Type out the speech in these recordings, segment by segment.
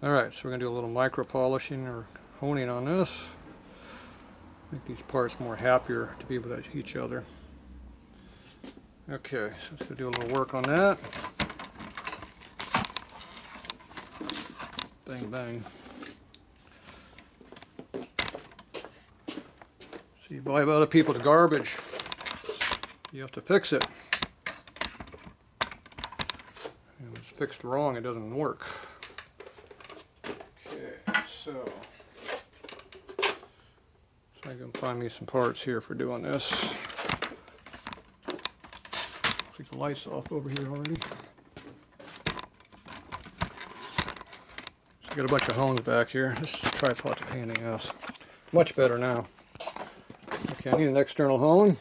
Alright, so we're going to do a little micro polishing or honing on this. Make these parts more happier to be with each other. Okay, so let's go do a little work on that. Bang, bang. So you buy other people's garbage, you have to fix it. And if it's fixed wrong, it doesn't work. Okay, so I can find me some parts here for doing this. Looks like the light's off over here already. So I got a bunch of hones back here. This tripod's a pain in the ass. Much better now. Okay, I need an external hone.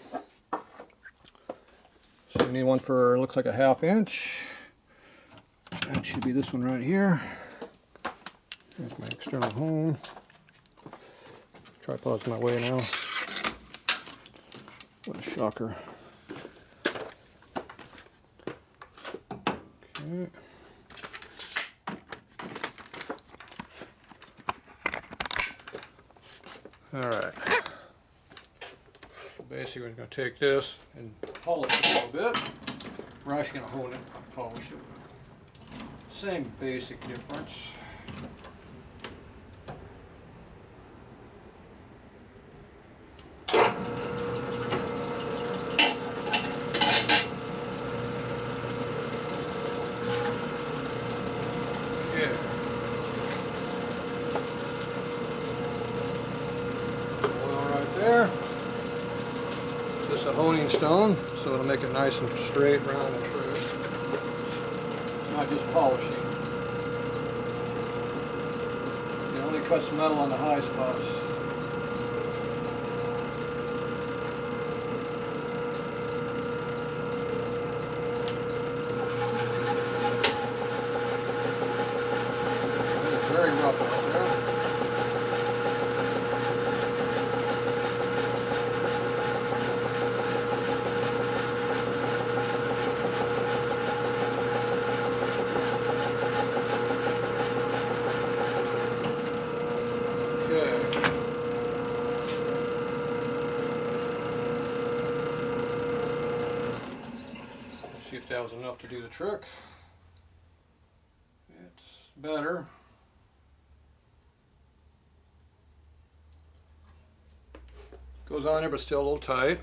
So we need one for, looks like a 1/2 inch. That should be this one right here. There's my external hone. Tripod's in my way now. What a shocker. Okay. Alright. So basically we're going to take this and polish it a little bit. We're actually going to hold it and polish it. Same basic difference. This is a honing stone, so it'll make it nice and straight, round, and true. It's not just polishing. It only cuts metal on the high spots. It's very rough out there. See if that was enough to do the trick. It's better. Goes on there, but still a little tight.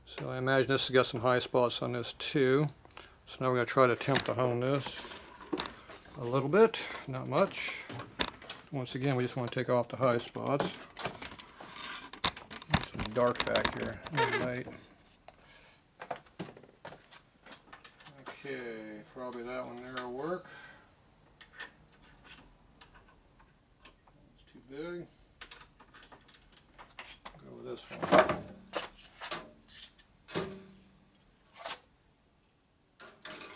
So I imagine this has got some high spots on this too. So now we're going to try to attempt to hone this a little bit, not much. Once again, we just want to take off the high spots. There's some dark back here, light. Okay, probably that one there will work. It's too big. Go with this one.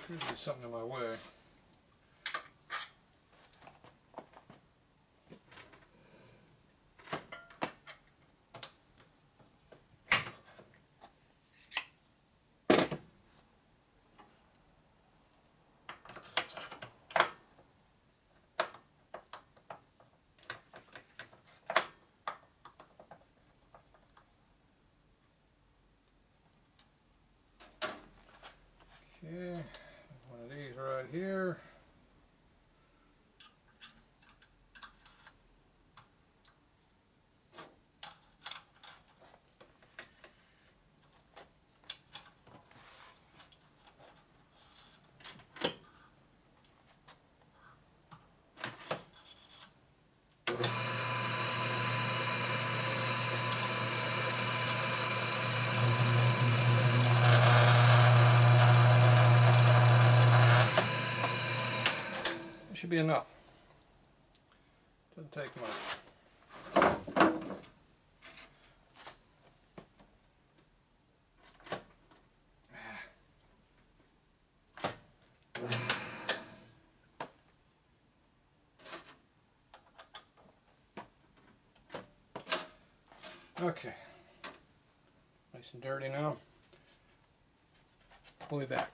Appears to be something in my way. Okay, one of these right here. Should be enough. Doesn't take much. Okay. Nice and dirty now. Pull it back.